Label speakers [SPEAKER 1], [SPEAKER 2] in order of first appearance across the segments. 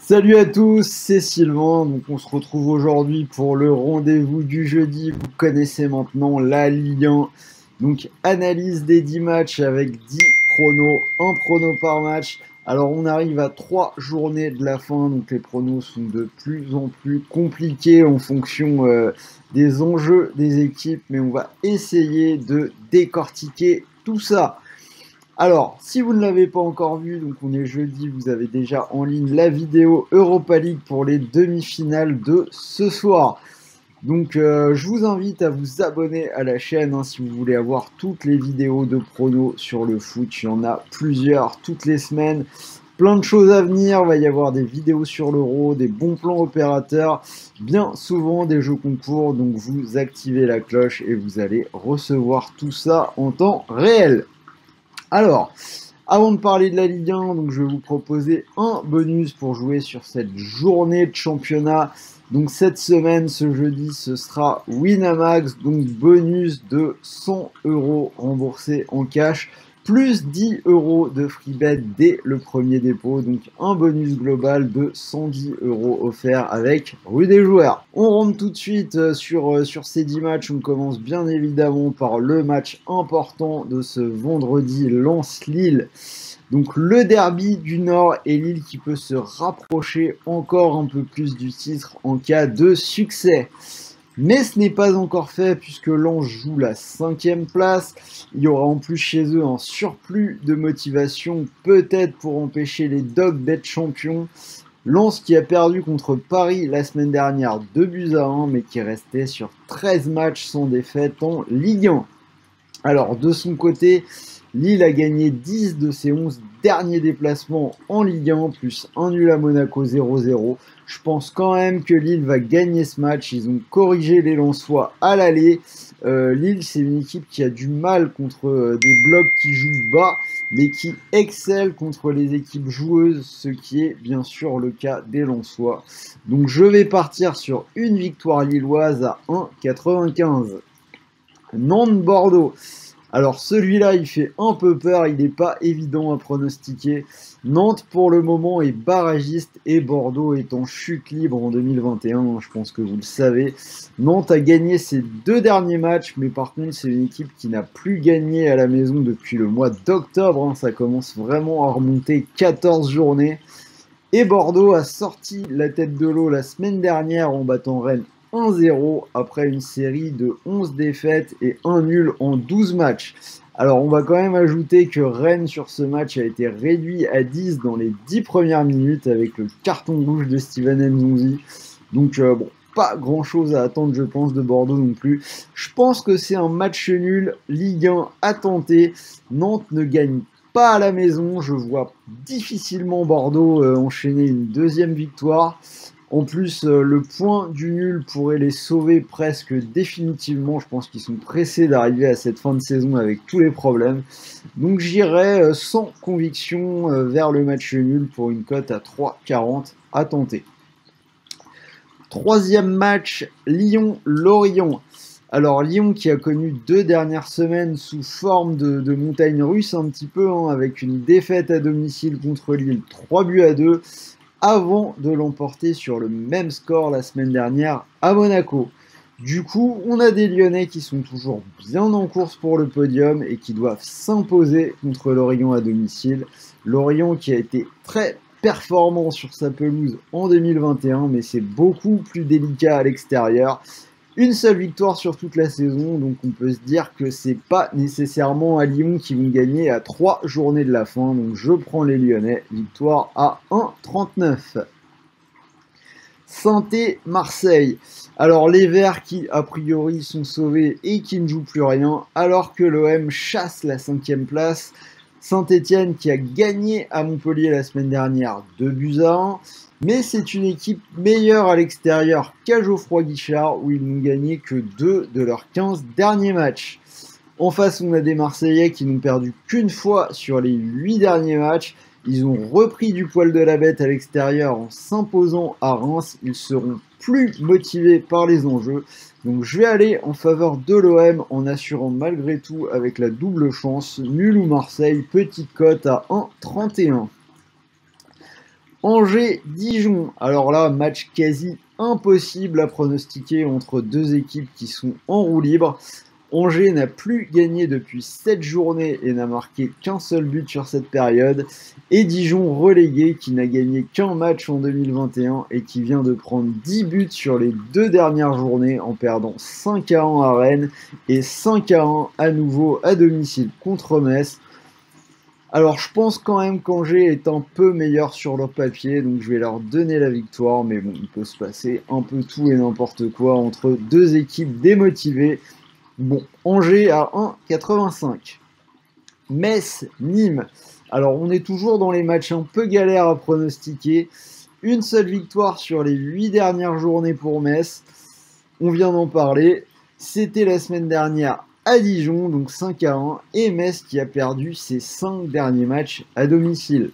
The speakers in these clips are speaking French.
[SPEAKER 1] Salut à tous, c'est Sylvain. Donc on se retrouve aujourd'hui pour le rendez-vous du jeudi. Vous connaissez maintenant la Ligue 1. Donc analyse des 10 matchs avec 10 pronos, un prono par match. Alors on arrive à 3 journées de la fin, donc les pronos sont de plus en plus compliqués en fonction des enjeux des équipes, mais on va essayer de décortiquer tout ça. Alors, si vous ne l'avez pas encore vu, donc on est jeudi, vous avez déjà en ligne la vidéo Europa League pour les demi-finales de ce soir. Donc je vous invite à vous abonner à la chaîne si vous voulez avoir toutes les vidéos de pronos sur le foot. Il y en a plusieurs toutes les semaines. Plein de choses à venir, il va y avoir des vidéos sur l'euro, des bons plans opérateurs, bien souvent des jeux concours, donc vous activez la cloche et vous allez recevoir tout ça en temps réel. Alors, avant de parler de la Ligue 1, donc je vais vous proposer un bonus pour jouer sur cette journée de championnat. Donc cette semaine, ce jeudi, ce sera Winamax, donc bonus de 100 € remboursés en cash, plus 10 € de free bet dès le premier dépôt, donc un bonus global de 110 € offert avec Rue des Joueurs. On rentre tout de suite sur ces 10 matchs. On commence bien évidemment par le match important de ce vendredi, Lens-Lille. Donc le derby du Nord et Lille qui peut se rapprocher encore un peu plus du titre en cas de succès. Mais ce n'est pas encore fait puisque Lens joue la 5e place. Il y aura en plus chez eux un surplus de motivation, peut-être pour empêcher les Dogs d'être champions. Lens qui a perdu contre Paris la semaine dernière 2-1, mais qui restait sur 13 matchs sans défaite en Ligue 1. Alors de son côté, Lille a gagné 10 de ses 11 derniers déplacements en Ligue 1, plus un nul à Monaco 0-0. Je pense quand même que Lille va gagner ce match. Ils ont corrigé les Lensois à l'aller. Lille, c'est une équipe qui a du mal contre des blocs qui jouent bas, mais qui excelle contre les équipes joueuses, ce qui est bien sûr le cas des Lensois. Donc je vais partir sur une victoire lilloise à 1,95. Nantes-Bordeaux. Alors celui-là, il fait un peu peur, il n'est pas évident à pronostiquer. Nantes, pour le moment, est barragiste et Bordeaux est en chute libre en 2021, je pense que vous le savez. Nantes a gagné ses 2 derniers matchs, mais par contre, c'est une équipe qui n'a plus gagné à la maison depuis le mois d'octobre. Ça commence vraiment à remonter 14 journées. Et Bordeaux a sorti la tête de l'eau la semaine dernière en battant Rennes 1-0 après une série de 11 défaites et 1 nul en 12 matchs. Alors on va quand même ajouter que Rennes sur ce match a été réduit à 10 dans les 10 premières minutes avec le carton rouge de Steven Nzonzi. Donc bon, pas grand chose à attendre je pense de Bordeaux non plus. Je pense que c'est un match nul, Ligue 1 à tenter. Nantes ne gagne pas à la maison, je vois difficilement Bordeaux enchaîner une deuxième victoire. En plus, le point du nul pourrait les sauver presque définitivement. Je pense qu'ils sont pressés d'arriver à cette fin de saison avec tous les problèmes. Donc j'irai sans conviction vers le match nul pour une cote à 3,40 à tenter. Troisième match, Lyon-Lorient. Alors Lyon qui a connu 2 dernières semaines sous forme de montagne russe un petit peu, avec une défaite à domicile contre Lille 3-2, avant de l'emporter sur le même score la semaine dernière à Monaco. Du coup, on a des Lyonnais qui sont toujours bien en course pour le podium et qui doivent s'imposer contre Lorient à domicile. Lorient qui a été très performant sur sa pelouse en 2021, mais c'est beaucoup plus délicat à l'extérieur. Une seule victoire sur toute la saison, donc on peut se dire que c'est pas nécessairement à Lyon qui vont gagner à 3 journées de la fin. Donc je prends les Lyonnais, victoire à 1,39. Saint-Étienne-Marseille. Alors les Verts qui a priori sont sauvés et qui ne jouent plus rien, alors que l'OM chasse la 5e place. Saint-Étienne qui a gagné à Montpellier la semaine dernière 2-1. Mais c'est une équipe meilleure à l'extérieur qu'à Geoffroy Guichard, où ils n'ont gagné que 2 de leurs 15 derniers matchs. En face, on a des Marseillais qui n'ont perdu qu'une fois sur les 8 derniers matchs. Ils ont repris du poil de la bête à l'extérieur en s'imposant à Reims. Ils seront plus motivés par les enjeux. Donc je vais aller en faveur de l'OM en assurant malgré tout avec la double chance. Nul ou Marseille, petite cote à 1,31. Angers-Dijon. Alors là, match quasi impossible à pronostiquer entre deux équipes qui sont en roue libre. Angers n'a plus gagné depuis 7 journées et n'a marqué qu'un seul but sur cette période. Et Dijon relégué qui n'a gagné qu'un match en 2021 et qui vient de prendre 10 buts sur les 2 dernières journées en perdant 5-1 à Rennes et 5-1 à nouveau à domicile contre Metz. Alors je pense quand même qu'Angers est un peu meilleur sur leur papier, donc je vais leur donner la victoire, mais bon, il peut se passer un peu tout et n'importe quoi entre deux équipes démotivées. Bon, Angers à 1,85. Metz-Nîmes. Alors, on est toujours dans les matchs un peu galères à pronostiquer. Une seule victoire sur les 8 dernières journées pour Metz. On vient d'en parler. C'était la semaine dernière à Dijon, donc 5-1. Et Metz qui a perdu ses 5 derniers matchs à domicile.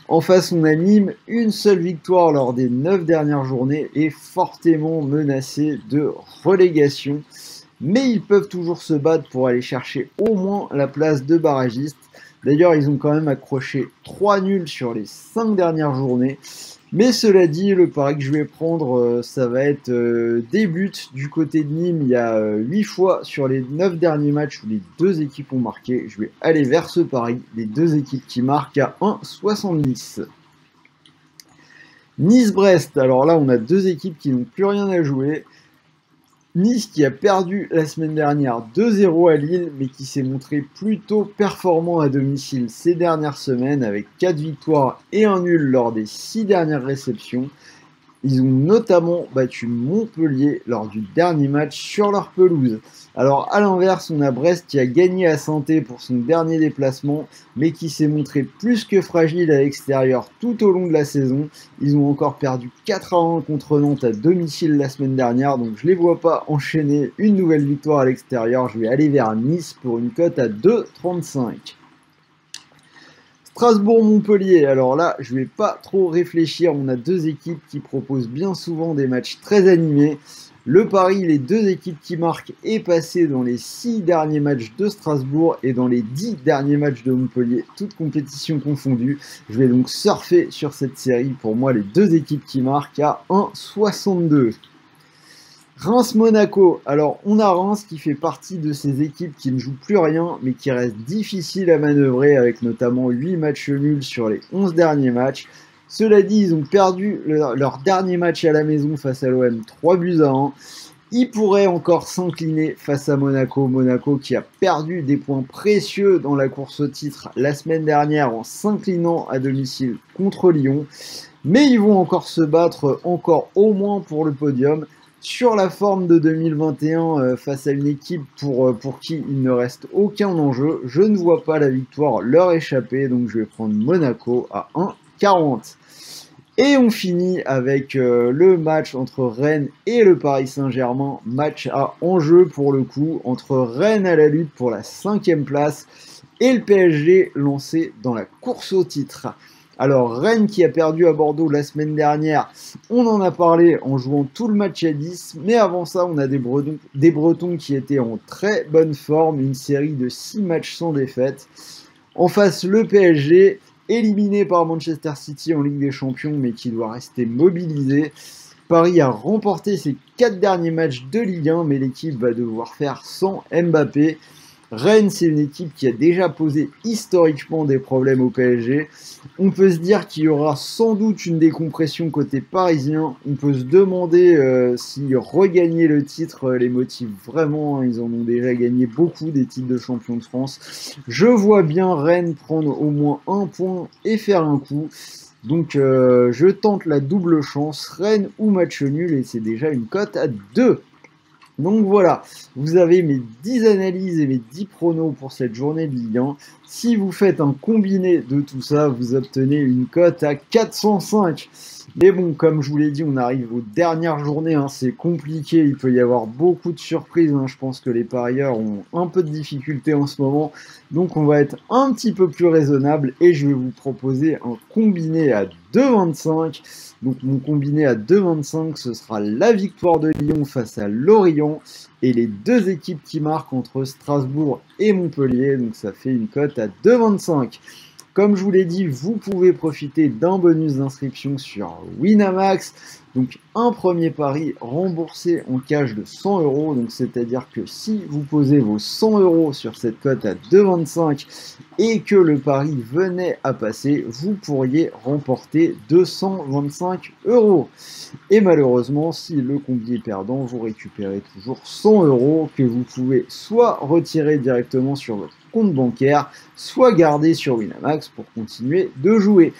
[SPEAKER 1] En face, on a Nîmes, une seule victoire lors des 9 dernières journées et fortement menacé de relégation. Mais ils peuvent toujours se battre pour aller chercher au moins la place de barragiste. D'ailleurs, ils ont quand même accroché 3 nuls sur les 5 dernières journées. Mais cela dit, le pari que je vais prendre, ça va être des buts. Du côté de Nîmes, il y a 8 fois sur les 9 derniers matchs où les deux équipes ont marqué. Je vais aller vers ce pari, les deux équipes qui marquent à 1,70. Nice-Brest, alors là on a deux équipes qui n'ont plus rien à jouer. Nice qui a perdu la semaine dernière 2-0 à Lille, mais qui s'est montré plutôt performant à domicile ces dernières semaines avec 4 victoires et un nul lors des 6 dernières réceptions. Ils ont notamment battu Montpellier lors du dernier match sur leur pelouse. Alors à l'inverse, on a Brest qui a gagné à Saint-Étienne pour son dernier déplacement, mais qui s'est montré plus que fragile à l'extérieur tout au long de la saison. Ils ont encore perdu 4-1 contre Nantes à domicile la semaine dernière, donc je ne les vois pas enchaîner une nouvelle victoire à l'extérieur. Je vais aller vers Nice pour une cote à 2,35. Strasbourg-Montpellier, alors là, je vais pas trop réfléchir, on a deux équipes qui proposent bien souvent des matchs très animés. Le pari, les deux équipes qui marquent, est passé dans les 6 derniers matchs de Strasbourg et dans les 10 derniers matchs de Montpellier, toutes compétitions confondues. Je vais donc surfer sur cette série, pour moi, les deux équipes qui marquent à 1,62. Reims-Monaco, alors on a Reims qui fait partie de ces équipes qui ne jouent plus rien mais qui restent difficiles à manœuvrer avec notamment 8 matchs nuls sur les 11 derniers matchs. Cela dit, ils ont perdu leur dernier match à la maison face à l'OM 3-1. Ils pourraient encore s'incliner face à Monaco. Monaco qui a perdu des points précieux dans la course au titre la semaine dernière en s'inclinant à domicile contre Lyon. Mais ils vont encore se battre encore au moins pour le podium. Sur la forme de 2021 face à une équipe pour qui il ne reste aucun enjeu, je ne vois pas la victoire leur échapper, donc je vais prendre Monaco à 1,40. Et on finit avec le match entre Rennes et le Paris Saint-Germain, match à enjeu pour le coup, entre Rennes à la lutte pour la 5e place et le PSG lancé dans la course au titre. Alors, Rennes qui a perdu à Bordeaux la semaine dernière, on en a parlé en jouant tout le match à 10, mais avant ça, on a des Bretons qui étaient en très bonne forme, une série de 6 matchs sans défaite. En face, le PSG, éliminé par Manchester City en Ligue des Champions, mais qui doit rester mobilisé. Paris a remporté ses 4 derniers matchs de Ligue 1, mais l'équipe va devoir faire sans Mbappé. Rennes, c'est une équipe qui a déjà posé historiquement des problèmes au PSG. On peut se dire qu'il y aura sans doute une décompression côté parisien. On peut se demander si regagner le titre les motive vraiment. Ils en ont déjà gagné beaucoup des titres de champion de France. Je vois bien Rennes prendre au moins un point et faire un coup. Donc je tente la double chance, Rennes ou match nul, et c'est déjà une cote à 2. Donc voilà, vous avez mes 10 analyses et mes 10 pronos pour cette journée de Ligue 1. Si vous faites un combiné de tout ça, vous obtenez une cote à 405. Mais bon, comme je vous l'ai dit, on arrive aux dernières journées, c'est compliqué, il peut y avoir beaucoup de surprises. Je pense que les parieurs ont un peu de difficulté en ce moment. Donc on va être un petit peu plus raisonnable et je vais vous proposer un combiné à 2,25. Donc mon combiné à 2,25, ce sera la victoire de Lyon face à Lorient et les deux équipes qui marquent entre Strasbourg et Montpellier. Donc ça fait une cote à 2,25. Comme je vous l'ai dit, vous pouvez profiter d'un bonus d'inscription sur Winamax. Donc un premier pari remboursé en cash de 100 €. Donc c'est-à-dire que si vous posez vos 100 € sur cette cote à 2,25 et que le pari venait à passer, vous pourriez remporter 225 €. Et malheureusement, si le combi est perdant, vous récupérez toujours 100 € que vous pouvez soit retirer directement sur votre compte bancaire, soit garder sur Winamax pour continuer de jouer.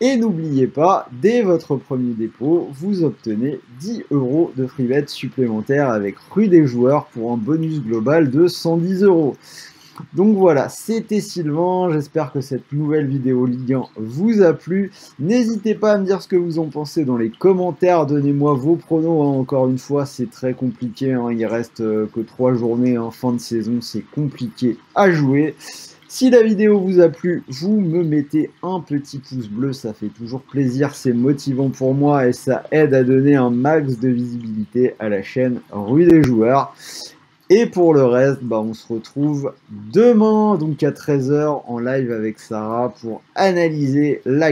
[SPEAKER 1] Et n'oubliez pas, dès votre premier dépôt, vous obtenez 10 € de free bet supplémentaires avec Rue des joueurs pour un bonus global de 110 €. Donc voilà, c'était Sylvain, j'espère que cette nouvelle vidéo Ligue 1 vous a plu. N'hésitez pas à me dire ce que vous en pensez dans les commentaires, donnez-moi vos pronos, hein. Encore une fois, c'est très compliqué, hein. Il reste que 3 journées, hein. Fin de saison, c'est compliqué à jouer. Si la vidéo vous a plu, vous me mettez un petit pouce bleu, ça fait toujours plaisir, c'est motivant pour moi et ça aide à donner un max de visibilité à la chaîne Rue des joueurs. Et pour le reste, on se retrouve demain, donc à 13 h en live avec Sarah pour analyser la